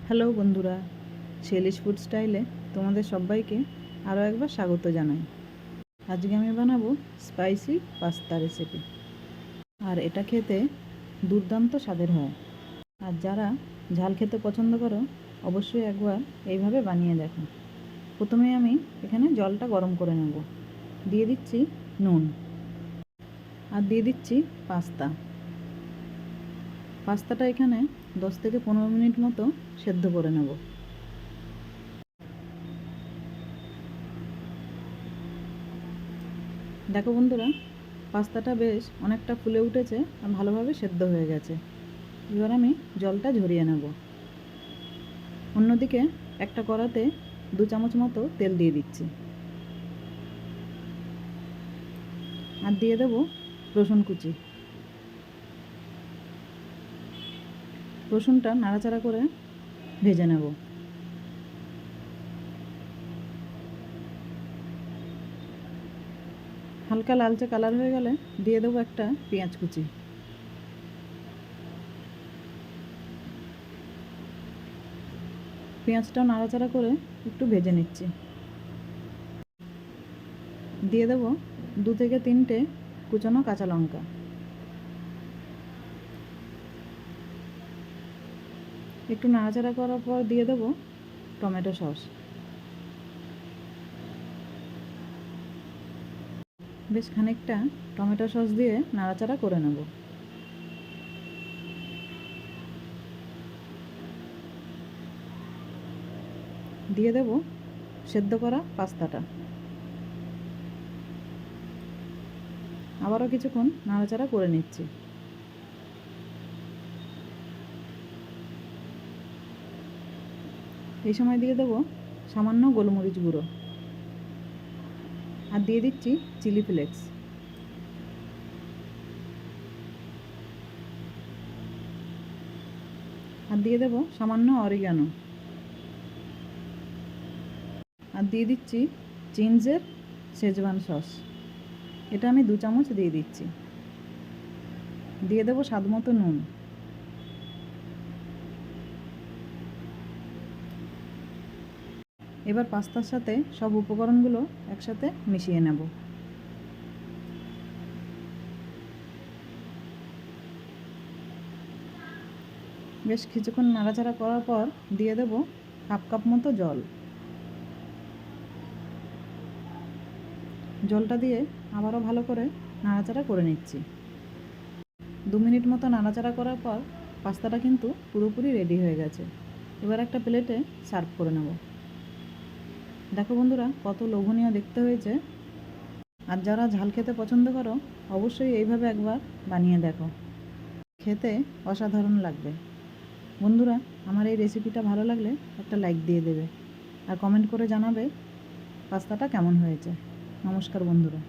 Hello বন্ধুরা, শেলিশ food স্টাইলে তোমাদের সবাইকে আরও একবার স্বাগত জানাই। আজকে আমি বানাবো স্পাইসি পাস্তা রেসিপি, আর এটা খেতে দুর্দান্ত স্বাদের হয়। আর যারা ঝাল খেতে পছন্দ করো অবশ্যই একবার এইভাবে বানিয়ে দেখো। প্রথমে আমি এখানে জলটা গরম করে নেব, দিয়ে দিচ্ছি নুন আর দিয়ে দিচ্ছি পাস্তাটা এখানে 10 থেকে 15 মিনিট মতো সেদ্ধ করে নেব। দেখো বন্ধুরা, পাস্তাটা বেশ অনেকটা ফুলে উঠেছে আর ভালোভাবে সেদ্ধ হয়ে গেছে। এবার আমি জলটা ঝরিয়ে নেব। অন্যদিকে একটা কড়াতে 2 চামচ মতো তেল দিয়ে দিচ্ছি আর দিয়ে দেব রসুন কুচি। রসুনটা নাড়াচাড়া করে ভেজে নেব। হালকা লালচে কালার হয়ে গেলে দিয়ে দেবো একটা পেঁয়াজ কুচি। পেঁয়াজটাও নাড়াচাড়া করে একটু ভেজে নিচ্ছি। দিয়ে দেবো 2 থেকে 3টে কুচানো কাঁচা লঙ্কা। একটু নাড়াচাড়া করার পর দিয়ে দেবো টমেটো সস। বেশ খানিকটা টমেটো সস দিয়ে নাড়াচাড়া করে নেব। দিয়ে দেব সেদ্ধ করা পাস্তাটা। আবারও কিছুক্ষণ নাড়াচাড়া করে নিচ্ছি। এই সময় দিয়ে দেব সামান্য গোলমরিচ গুঁড়ো আর দিয়ে দিচ্ছি চিলি ফ্লেক্স। আর দিয়ে দেব সামান্য অরিগানো। আর দিয়ে দিচ্ছি চিংসের শেজওয়ান সস। এটা আমি 2 চামচ দিয়ে দিচ্ছি। দিয়ে দেব স্বাদমতো নুন। এবার পাস্তার সাথে সব উপকরণগুলো একসাথে মিশিয়ে নেব। বেশ কিছুক্ষণ নাড়াচাড়া করার পর দিয়ে দেব হাফ কাপ মতো জল। জলটা দিয়ে আবারও ভালো করে নাড়াচাড়া করে নিচ্ছি। 2 মিনিট মতো নাড়াচাড়া করার পর পাস্তাটা কিন্তু পুরোপুরি রেডি হয়ে গেছে। এবার একটা প্লেটে সার্ভ করে নেব। দেখো বন্ধুরা, কত লোভনীয় দেখতে হয়েছে। আর যারা ঝাল খেতে পছন্দ করো অবশ্যই এইভাবে একবার বানিয়ে দেখো, খেতে অসাধারণ লাগবে। বন্ধুরা, আমার এই রেসিপিটা ভালো লাগলে একটা লাইক দিয়ে দেবে আর কমেন্ট করে জানাবে পাস্তাটা কেমন হয়েছে। নমস্কার বন্ধুরা।